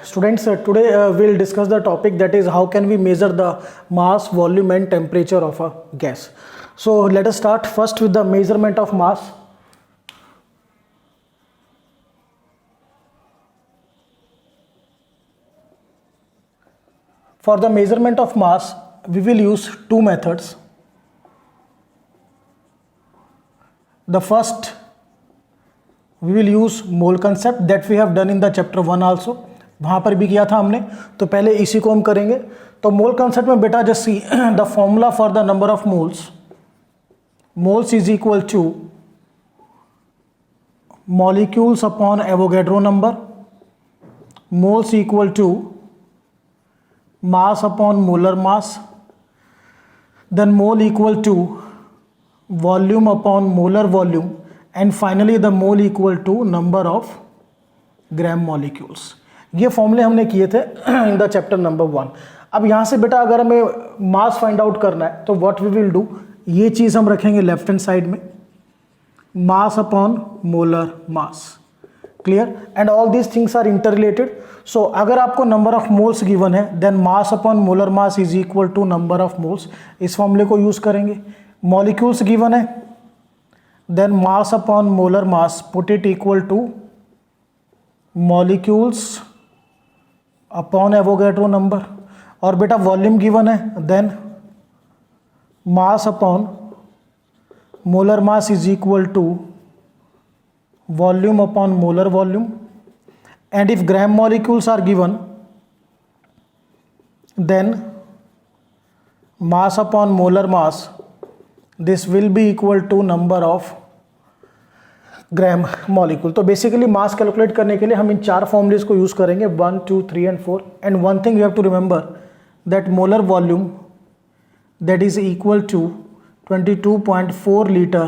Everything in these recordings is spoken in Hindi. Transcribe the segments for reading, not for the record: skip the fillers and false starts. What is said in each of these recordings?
Students, today we'll discuss the topic, that is how can we measure the mass, volume and temperature of a gas. So let us start first with the measurement of mass. For the measurement of mass, we will use two methods. The first, we will use mole concept that we have done in the chapter 1 also. वहाँ पर भी किया था हमने, तो पहले इसी को हम करेंगे. तो मोल कंसेप्ट में बेटा just see the formula for the number of moles is equal to molecules upon Avogadro number, moles equal to mass upon molar mass, then mole equal to volume upon molar volume, and finally the mole equal to number of gram molecules. ये फॉर्मूले हमने किए थे इन द चैप्टर नंबर 1. अब यहाँ से बेटा अगर हमें मास फाइंड आउट करना है तो व्हाट वी विल डू, ये चीज़ हम रखेंगे लेफ्ट हैंड साइड में, mass upon molar mass. Clear? And all these things are interrelated. So अगर आपको नंबर ऑफ मोल्स गिवन है then mass upon molar mass is equal to number of moles. इस फॉर्मूले को यूज करेंगे. मॉलिक्यूल्स गिवन है then mass upon molar mass, put it equal to molecules upon Avogadro number. और बेटा वॉल्यूम गिवन है then mass upon molar mass is equal to volume upon molar volume. And if gram molecules are given then mass upon molar mass, this will be equal to number of gram molecule. तो बेसिकली मास कैलकुलेट करने के लिए हम इन चार फॉर्मूलेज को यूज करेंगे 1, 2, 3 and 4. And one thing you have to remember that molar volume that is equal to 22.4 litre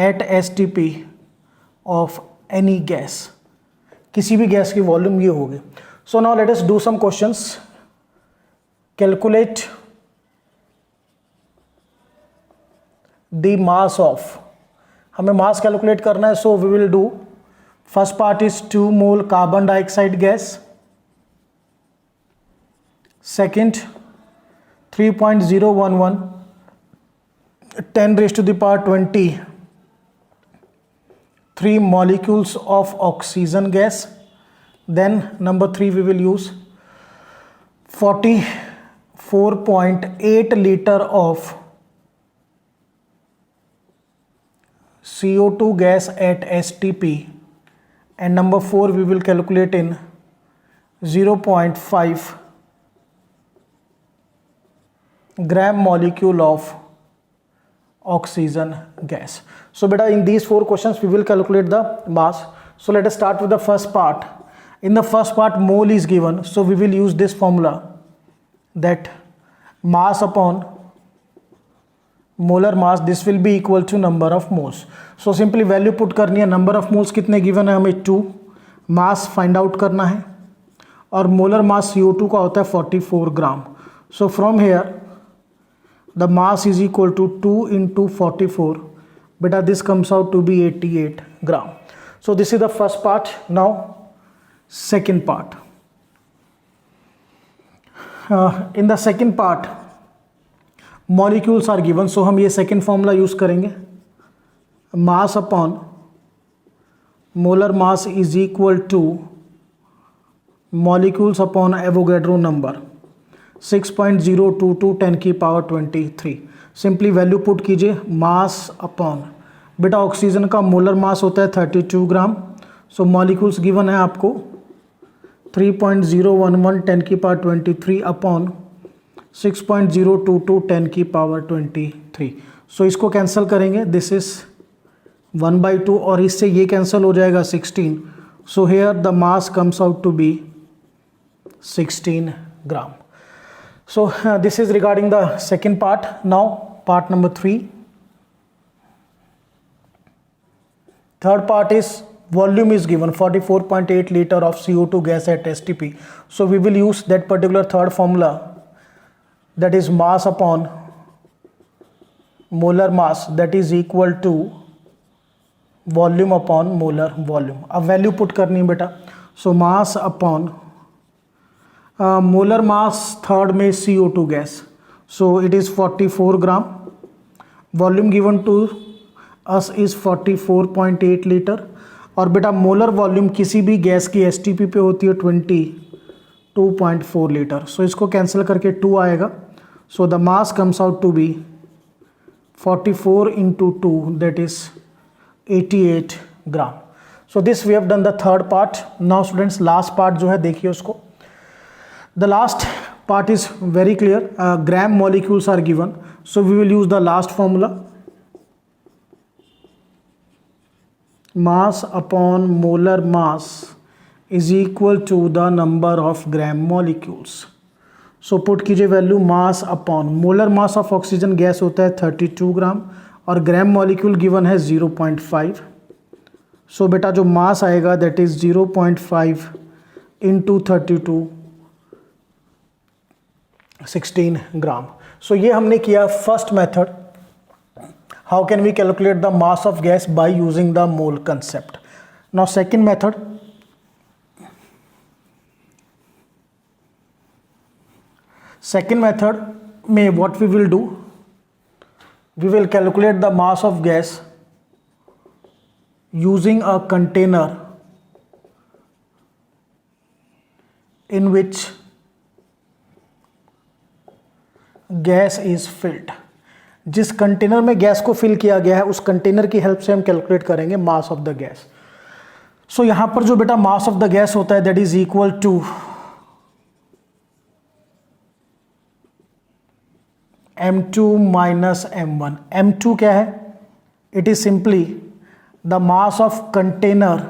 at STP of any gas. किसी भी गैस की वॉल्यूम ये होगी. So now let us do some questions. Calculate the mass of, हमें मास कैलकुलेट करना है. So we will do first part is 2 mole carbon dioxide gas, second 3.011 10⁻20 3 molecules of oxygen gas. Then number 3 we will use 44.8 liter of CO2 gas at STP. And number 4 we will calculate in 0.5 gram molecule of oxygen gas. So beta in these 4 questions we will calculate the mass. So let us start with the first part. In the first part mole is given, so we will use this formula that mass upon molar mass, this will be equal to number of moles. So simply value put करनी है. number of moles कितने given है हमें 2, mass find out करना है और molar mass CO2 का होता है 44 ग्राम. So from here the mass is equal to 2 into 44. Beta this comes out to be 88 gram. So this is the first part. Now second part. In the second part molecules are given. So हम ये second formula use करेंगे. Mass upon molar mass is equal to molecules upon Avogadro number 6.022 10⁻23. Simply value put कीजिए. मास अपॉन बेटा ऑक्सीजन का मोलर मास होता है 32 ग्राम. सो मॉलिक्यूल्स गिवन है आपको 3.011 10⁻23 अपॉन 6.022 10⁻23. सो इसको कैंसिल करेंगे. दिस इज 1/2 और इससे ये कैंसिल हो जाएगा 16. So here the mass comes out to be 16 gram. So this is regarding the second part. Now part number 3. Third part is volume is given 44.8 liter of CO2 gas at STP. So we will use that particular third formula, that is mass upon molar mass, that is equal to volume upon molar volume. अब वैल्यू पुट करनी है बेटा. So mass upon molar mass third में CO2 gas, so it is 44 gram. Volume given to us is 44.8 litre. और बेटा मोलर वॉल्यूम किसी भी गैस की STP पे होती है 22.4 लीटर. सो इसको कैंसिल करके 2 आएगा. So the mass comes out to be 44 into 2, that is 88 gram. So this we have done the third part. Now students last part जो है देखिए उसको. The last part is very clear. Gram molecules are given, so we will use the last formula. Mass upon molar mass is equal to the number of gram molecules. So put कीजिए value mass upon molar mass of oxygen gas होता है 32 ग्राम और ग्राम मॉलिक्यूल गिवन है 0.5. सो बेटा जो मास आएगा that is 0.5 into 32, 16 gram. So ये हमने किया first method. How can we calculate the mass of gas by using the mole concept. Now second method. Second method में what we will do, we will calculate the mass of gas using a container in which gas is filled. जिस कंटेनर में गैस को फिल किया गया है उस कंटेनर की हेल्प से हम कैलकुलेट करेंगे मास ऑफ द गैस. सो यहां पर जो बेटा मास ऑफ द गैस होता है that is equal to M2 minus M1. M2 क्या है? It is simply the mass of container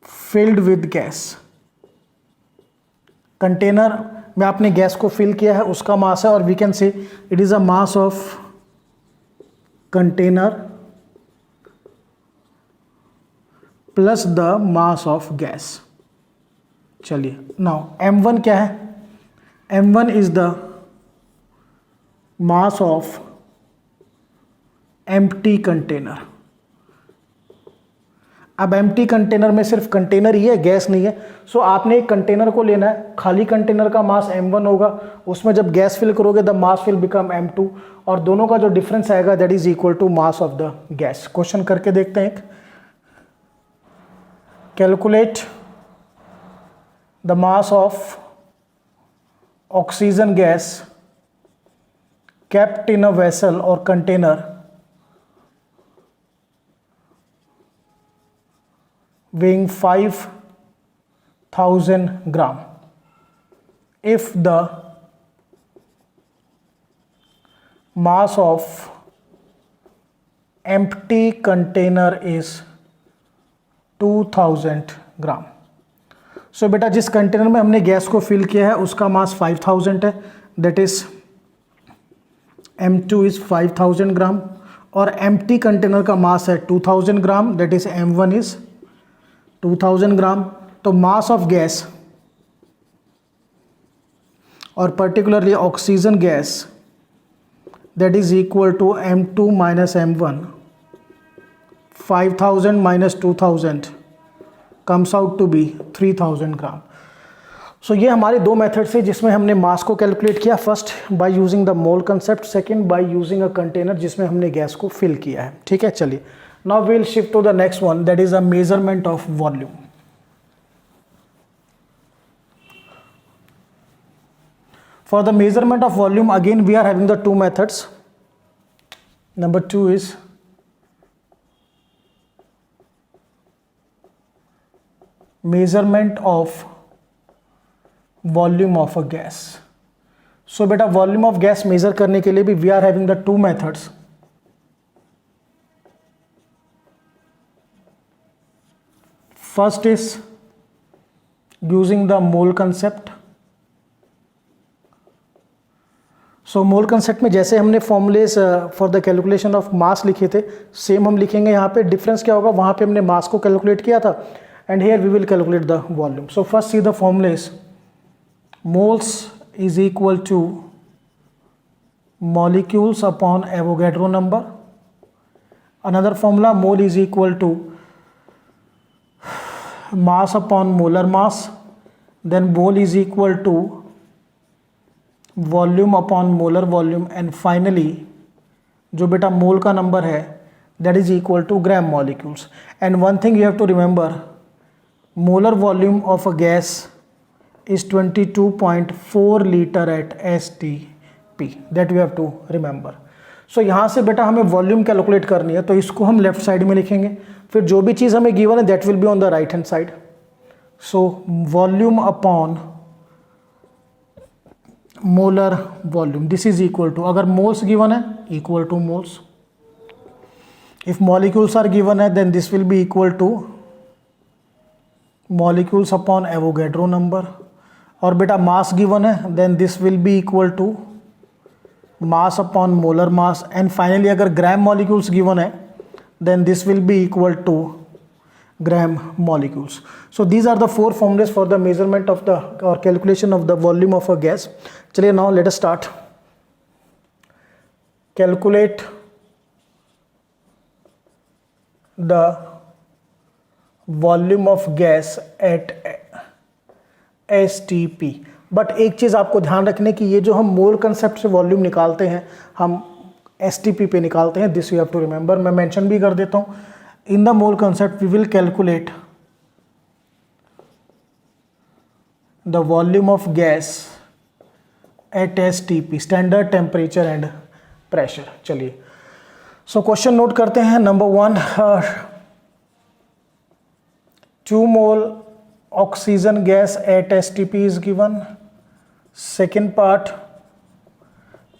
filled with gas. Container में आपने गैस को फिल किया है उसका मास है और we can say it is a mass of container plus the mass of gas. चलिए नाउ M1 क्या है? M1 is the mass of empty container. अब एम्प्टी कंटेनर में सिर्फ कंटेनर ही है, गैस नहीं है. सो आपने एक कंटेनर को लेना है, खाली कंटेनर का मास M1 होगा, उसमें जब गैस फिल करोगे the mass will become M2 और दोनों का जो डिफरेंस आएगा that is equal to mass of the gas. Question करके देखते हैं. एक calculate the mass of oxygen gas kept in a vessel or container weighing 5000 gram if the mass of empty container is 2000 gram. सो बेटा जिस कंटेनर में हमने गैस को फिल किया है उसका मास 5000 है, दैट इज M2 इज 5000 ग्राम और एम्प्टी कंटेनर का मास है 2000 gram, that is M1 is 2000 gram. तो मास ऑफ गैस और particularly oxygen gas that is equal to M2 minus M1. 5000 minus 2000 comes out to be 3000 gram. So ये हमारे दो मेथड से जिसमें हमने मास को कैलकुलेट किया. First by using the mole concept, second by using a container जिसमें हमने गैस को फिल किया है. ठीक है, चलिए now we will shift to the next one that is a measurement of volume. For the measurement of volume again we are having the two methods. Number 2 is measurement of volume of a gas. So बेटा वॉल्यूम ऑफ गैस मेजर करने के लिए भी we are having the two methods. First is using the mole concept. So mole concept में जैसे हमने formulas for the calculation of mass लिखे थे सेम हम लिखेंगे यहाँ पे. डिफरेंस क्या होगा, वहां पे हमने मास को कैलकुलेट किया था and here we will calculate the volume. So first see the formulas. Moles is equal to molecules upon Avogadro number. Another formula, mole is equal to mass upon molar mass, then mole is equal to volume upon molar volume, and finally जो बेटा मोल का नंबर है that is equal to gram molecules. And one thing you have to remember, molar volume of a gas is 22.4 liter at STP, that you have to remember. So यहाँ से बेटा हमें वॉल्यूम कैलकुलेट करनी है, तो इसको हम लेफ्ट साइड में लिखेंगे, फिर जो भी चीज़ हमें गिवन है that will be on the right hand side. So volume upon molar volume, this is equal to, अगर मोल्स गिवन है equal to moles, if molecules are given है then this will be equal to molecules upon Avogadro number, और बेटा मास गिवन है then this will be equal to mass upon molar mass, and finally अगर ग्राम मॉलिक्यूल्स गिवन है then this will be equal to gram molecules. So these are the four formulas for the measurement of the or calculation of the volume of a gas. चलिए now let us start. Calculate the volume of gas at STP. But एक चीज़ आपको ध्यान रखने की, ये जो हम मोल कंसेप्ट से वॉल्यूम निकालते हैं हम STP पे निकालते हैं, this you have to remember. मैं मेंशन भी कर देता हूँ. In the mole concept we will calculate the volume of gas at STP, standard temperature and pressure. चलिए so question note करते हैं. Number 1, 2 mole oxygen gas at STP is given. Second part,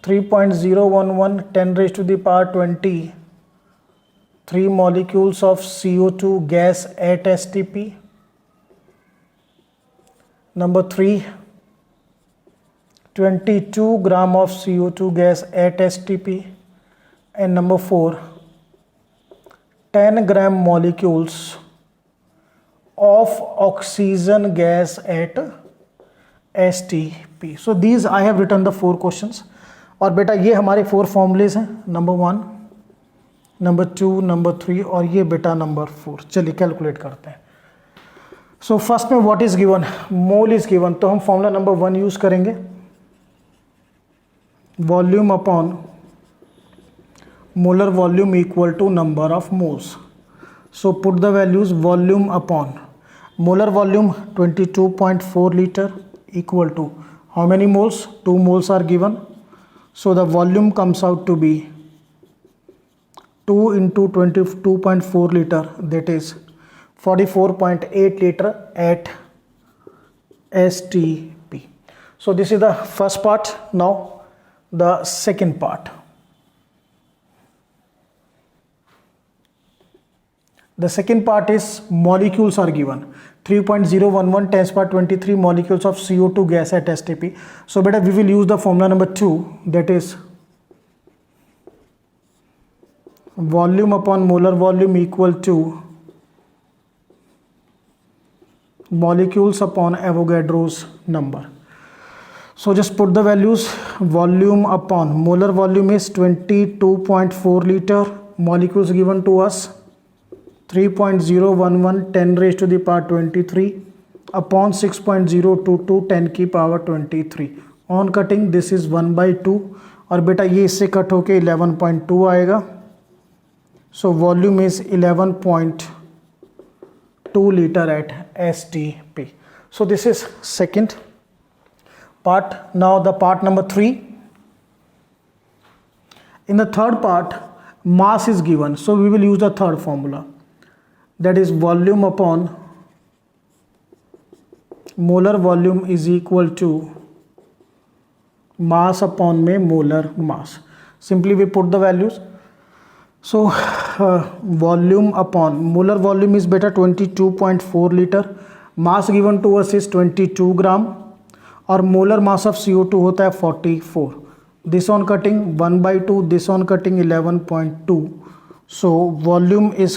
3.011 10 raised to the power 20 3 molecules of CO2 gas at STP. Number 3, 22 gram of CO2 gas at STP. And number 4, 10 gram molecules of oxygen gas at STP. So these I have written the 4 questions. और बेटा ये हमारे 4 formulas हैं, नंबर 1, नंबर 2, नंबर 3 और ये बेटा नंबर 4. चलिए कैलकुलेट करते हैं. सो फर्स्ट में what is given, mole is given, तो हम फॉर्मूला नंबर 1 यूज करेंगे, volume upon molar volume equal to number of moles. So put the values, volume upon molar volume 22.4 litre equal to how many moles, 2 moles are given. So the volume comes out to be 2 into 22.4 liter, that is 44.8 liter at STP. So this is the first part. Now the second part. The second part is molecules are given. 3.011 10 to the power 23 molecules of CO2 gas at STP. So beta we will use the formula number 2, that is volume upon molar volume equal to molecules upon Avogadro's number. So just put the values, volume upon molar volume is 22.4 liter, molecules given to us 3.011 10 raised to the power 23 upon 6.022 10 की power 23. On cutting this is 1/2 और बेटा ये इससे कट होके 11.2 आएगा. So volume is 11.2 liter at STP. So this is second part. Now the part number 3. In the third part, mass is given. So we will use the third formula, that is volume upon molar volume is equal to mass upon में molar mass. Simply we put the values. So volume upon molar volume is better 22.4 liter, mass given to us is 22 gram और molar mass of CO2 होता है 44. This on cutting 1/2, this on cutting 11.2. So volume is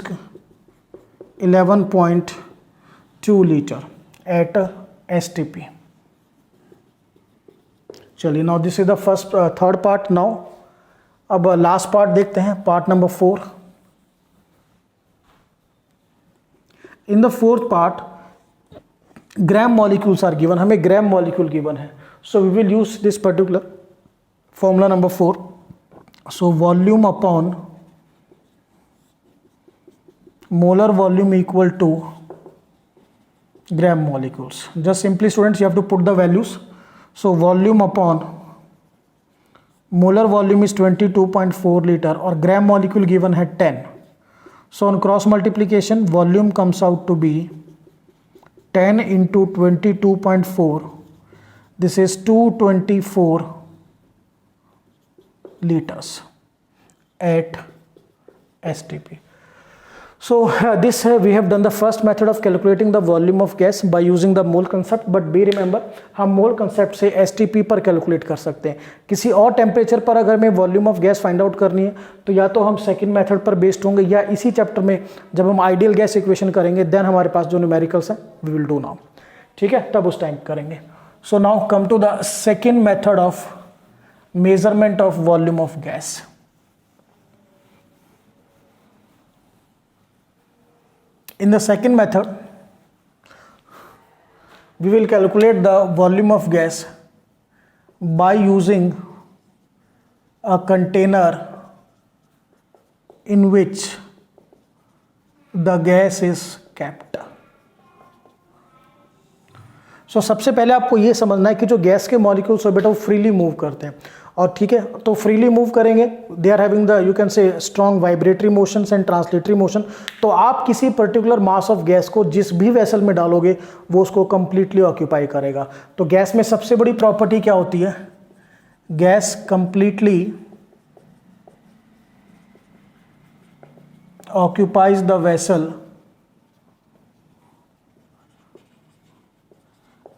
11.2 liter at STP. चलिए now this is the first third part. Now अब लास्ट पार्ट देखते हैं, part number 4. In the fourth part gram molecules are given, हमें ग्राम मॉलिक्यूल गिवन है. So we will use this particular formula number 4. So volume upon molar volume equal to gram molecules. Just simply students you have to put the values. So volume upon molar volume is 22.4 liter और gram molecule given है 10. So on cross multiplication volume comes out to be 10 into 22.4. This is 224 liters at STP. So this we have done the first method of calculating the volume of gas by using the mole concept, but be remember हम mole concept से STP पर कैलकुलेट कर सकते हैं. किसी और टेम्परेचर पर अगर हमें volume of gas find out करनी है तो या तो हम सेकंड मेथड पर बेस्ड होंगे या इसी चैप्टर में जब हम आइडियल गैस इक्वेशन करेंगे देन हमारे पास जो न्यूमेरिकल्स हैं वी विल डू नाउ. ठीक है, तब उस टाइम करेंगे. So now come to the second method of measurement of volume of gas. In the second method, we will calculate the volume of gas by using a container in which the gas is kept. So सबसे पहले आपको ये समझना है कि जो गैस के मॉलिक्यूल्स है बेटा वो फ्रीली मूव करते हैं. और ठीक है, तो फ्रीली मूव करेंगे, they are having the you can say strong vibratory motions and translatory motion. तो आप किसी पर्टिकुलर मास ऑफ गैस को जिस भी वेसल में डालोगे वो उसको कंप्लीटली ऑक्यूपाई करेगा. तो गैस में सबसे बड़ी प्रॉपर्टी क्या होती है? Gas completely occupies the vessel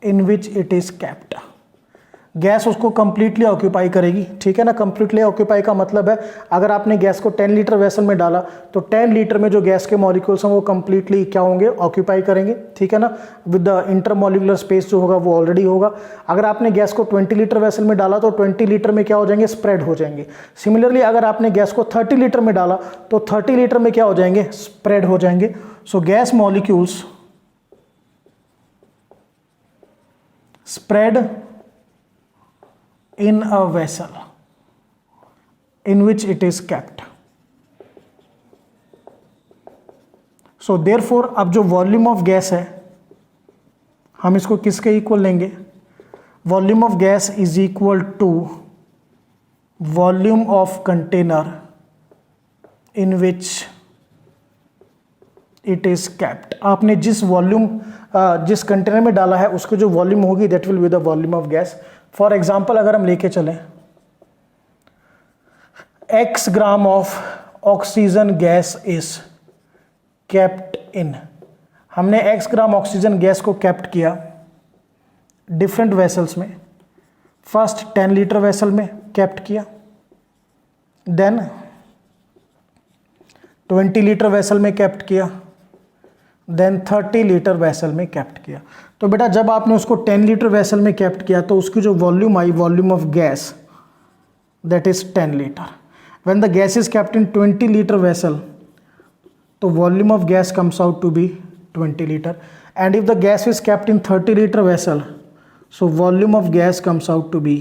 in which it is kept. Gas उसको कंप्लीटली ऑक्यूपाई करेगी. ठीक है ना, कंप्लीटली ऑक्यूपाई का मतलब है अगर आपने गैस को 10 लीटर वेसल में डाला तो 10 लीटर में जो गैस के मॉलिक्यूल्स हैं वो कंप्लीटली क्या होंगे? ऑक्यूपाई करेंगे. ठीक है ना, विद द इंटरमॉलिक्यूलर स्पेस जो होगा वो ऑलरेडी होगा. अगर आपने गैस को 20 लीटर वेसल में डाला तो 20 लीटर में क्या हो जाएंगे? स्प्रेड हो जाएंगे. सिमिलरली अगर आपने गैस को 30 लीटर में डाला तो 30 लीटर में क्या हो जाएंगे? स्प्रेड हो जाएंगे. सो gas molecules spread in a vessel in which it is kept. So therefore अब जो वॉल्यूम ऑफ गैस है हम इसको किसके इक्वल लेंगे? Volume of gas is equal to volume of container in which it is kept. आपने जिस वॉल्यूम जिस कंटेनर में डाला है उसको जो वॉल्यूम होगी that will be the volume of gas. For example अगर हम लेके चलें x gram of oxygen gas is kept इन. हमने x ग्राम ऑक्सीजन गैस को कैप्ट किया डिफरेंट वेसल्स में. फर्स्ट 10 लीटर वेसल में कैप्ट किया, देन 20 लीटर वेसल में कैप्ट किया, देन 30 लीटर वेसल में कैप्ट किया. तो बेटा जब आपने उसको 10 लीटर वेसल में कैप्ट किया तो उसकी जो वॉल्यूम आई, volume of gas that is 10 litre. When the gas is kept in 20 litre vessel तो volume of gas comes out to be 20 litre. And if the gas is kept in 30 litre vessel so volume of gas comes out to be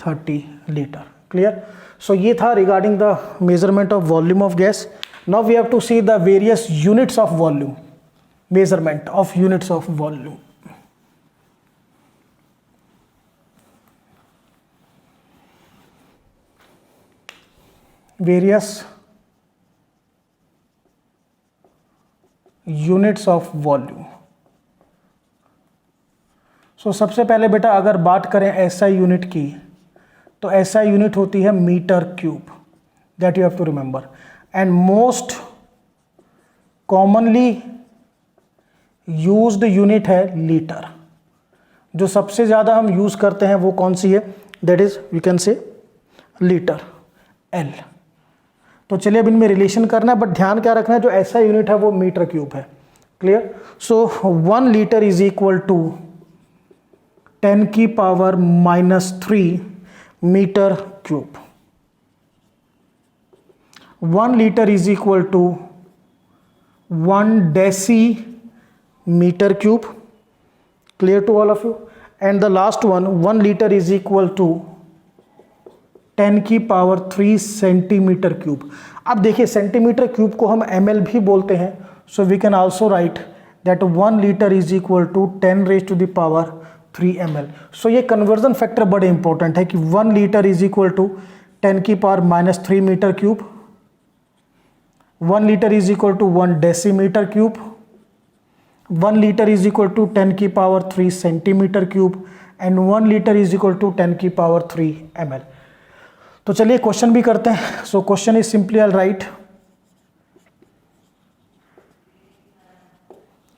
30 litre. Clear? So ये था regarding the measurement of volume of gas. Now we have to see the various units of volume. Measurement of units of volume. Various units of volume. So सबसे पहले बेटा अगर बात करें SI यूनिट की तो SI यूनिट होती है metre cube. That you have to remember. And most commonly used unit है लीटर. जो सबसे ज़्यादा हम यूज़ करते हैं वो कौन सी है? दैट इज यू कैन से लीटर एल. तो चलिए अब इनमें रिलेशन करना है, बट ध्यान क्या रखना है जो ऐसा यूनिट है वो मीटर क्यूब है. Clear? So 1 litre is equal to 10 की power -3 metre cube. 1 litre is equal to 1 decimetre cube. Clear to all of you? And the last one, 1 liter is equal to 10 की पावर 3 सेंटीमीटर क्यूब. अब देखिए सेंटीमीटर क्यूब को हम ml भी बोलते हैं, so we can also write that 1 litre is equal to 10 raise to the power 3 ml. सो ये कन्वर्जन फैक्टर बड़े इंपॉर्टेंट है कि 1 लीटर इज इक्वल टू 10 की power -3 metre cube, 1 litre is equal to 1 decimetre cube, 1 litre is equal to 10 की power 3 centimetre cube, and 1 litre is equal to 10 की पावर 3 ml. तो चलिए क्वेश्चन भी करते हैं. So question is simply I write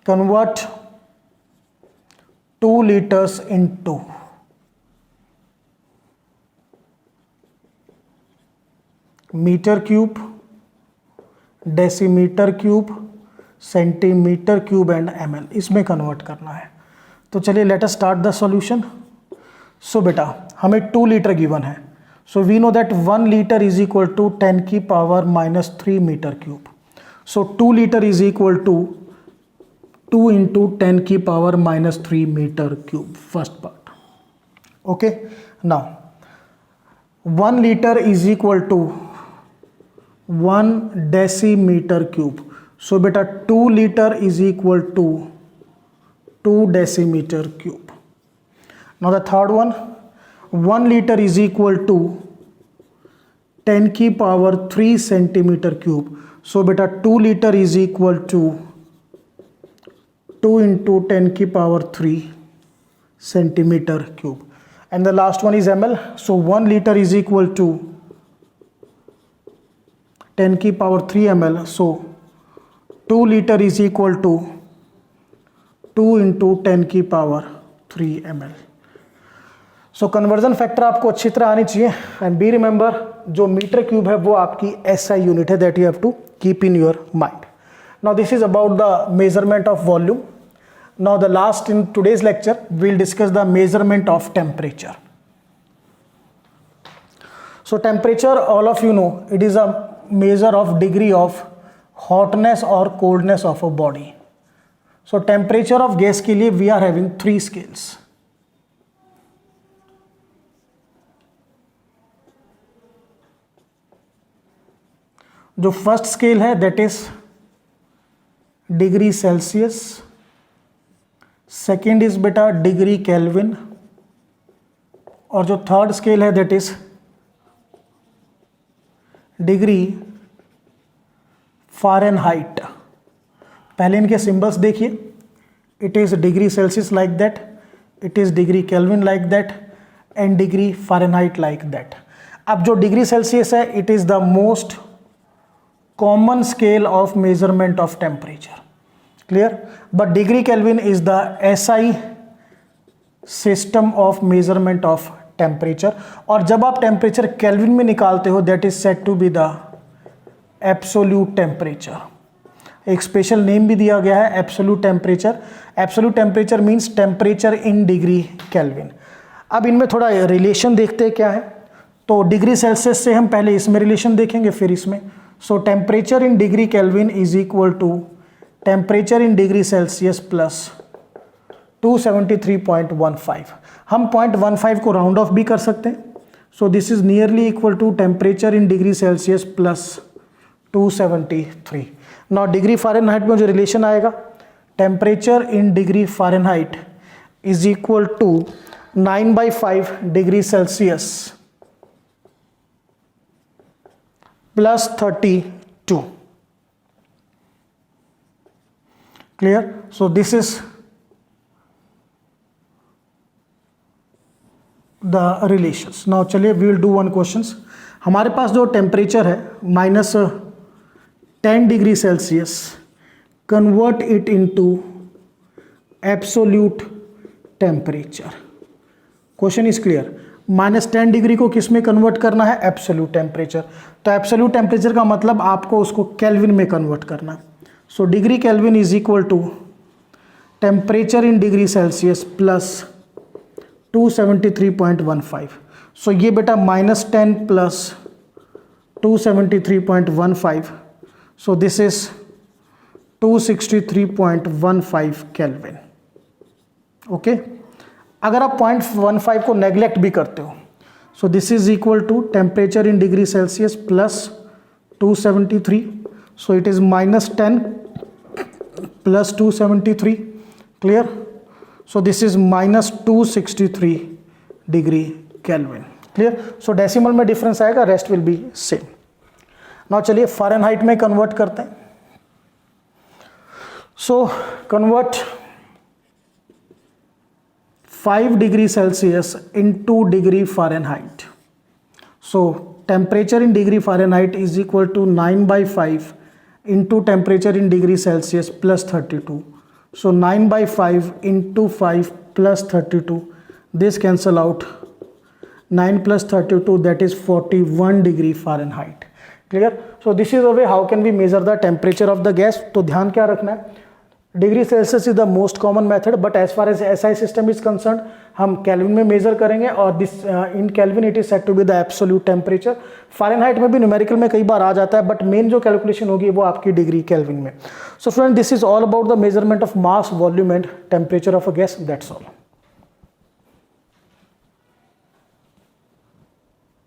convert 2 liters into metre cube, decimetre cube, centimetre cube and ml. इसमें कन्वर्ट करना है. तो चलिए let us start the solution. So बेटा हमें 2 लीटर गिवन है, so we know that 1 litre is equal to 10 की power -3 metre cube. So 2 litre is equal to 2 into 10 की power -3 metre cube. First part. Okay, now 1 litre is equal to 1 decimetre cube. So बेटा 2 litre is equal to 2 decimetre cube. Now the third one, 1 litre is equal to 10 की पावर 3 सेंटीमीटर क्यूब. सो बेटा 2 litre is equal to 2 into 10 की power 3 centimetre cube. And the last one is ml. So 1 litre is equal to 10 की पावर 3 ml. सो 2 litre is equal to 2 into 10 की पावर 3 ml. सो कन्वर्जन फैक्टर आपको अच्छी तरह आनी चाहिए. एंड बी रिमेंबर, जो मीटर क्यूब है वो आपकी SI यूनिट है, that you have to keep in your mind. Now this is about the measurement of volume. Now the last in today's lecture we'll discuss the measurement of temperature. So temperature, all of you know, it is a measure of degree of hotness or coldness of a body. So temperature of gas के लिए we are having 3 scales. जो फर्स्ट स्केल है that is degree Celsius, second is बेटा डिग्री केल्विन, और जो थर्ड स्केल है दैट इज डिग्री फ़ारेनहाइट. पहले इनके सिंबल्स देखिए. It is degree Celsius like that, it is degree kelvin like that, and degree Fahrenheit like that. अब जो डिग्री सेल्सियस है it is the most common scale of measurement of temperature. Clear? But degree Kelvin is the SI system of measurement of temperature. और जब आप टेम्परेचर केल्विन में निकालते हो that is said to be the absolute temperature. एक स्पेशल नेम भी दिया गया है absolute temperature. Absolute temperature means temperature in degree Kelvin. अब इनमें थोड़ा रिलेशन देखते हैं क्या है. तो डिग्री सेल्सियस से हम पहले इसमें रिलेशन देखेंगे फिर इसमें. So temperature in degree Kelvin is equal to temperature in degree Celsius plus 273.15. हम 0.15 को राउंड ऑफ भी कर सकते हैं. So this is nearly equal to temperature in degree Celsius plus 273. Now degree Fahrenheit में जो रिलेशन आएगा, temperature in degree Fahrenheit is equal to 9/5 degree Celsius plus 32. Clear? So this is the relations. Now चलिए we will do one questions. हमारे पास जो टेम्परेचर है -10 degree Celsius, convert it into absolute temperature. Question is clear. -10 degree को किस में कन्वर्ट करना है? Absolute temperature. तो एब्सोल्यूट टेम्परेचर का मतलब आपको उसको केल्विन में कन्वर्ट करना. So degree Kelvin is equal to temperature in degree Celsius plus 273.15. So ये बेटा -10 plus 273.15. So this is 263.15 Kelvin. Okay अगर आप 0.15 को नेग्लेक्ट भी करते हो, so this is equal to temperature in degree Celsius plus 273, so it is -10 plus 273, clear. So this is -263 degree Kelvin, clear. So decimal में डिफरेंस आएगा, rest will be same. Now चलिए फ़ारेनहाइट में कन्वर्ट करते हैं. So convert 5 degree Celsius into degree Fahrenheit. So temperature in degree Fahrenheit is equal to 9/5 into temperature in degree Celsius plus 32. So 9/5 into 5 plus 32. This cancel out. 9 plus 32, that is 41 degree Fahrenheit. Clear? So this is a way how can we measure the temperature of the gas. तो ध्यान क्या रखना है, degree Celsius is the most common method, but as far as SI system is concern हम केल्विन में मेजर करेंगे और this in Kelvin it is set to be the absolute temperature. Fahrenheit में भी न्यूमेरिकल में कई बार आ जाता है, बट मेन जो कैलकुलेशन होगी वो आपकी डिग्री केल्विन में. So friend, this is all about the measurement of mass, volume and temperature of a gas. That's all.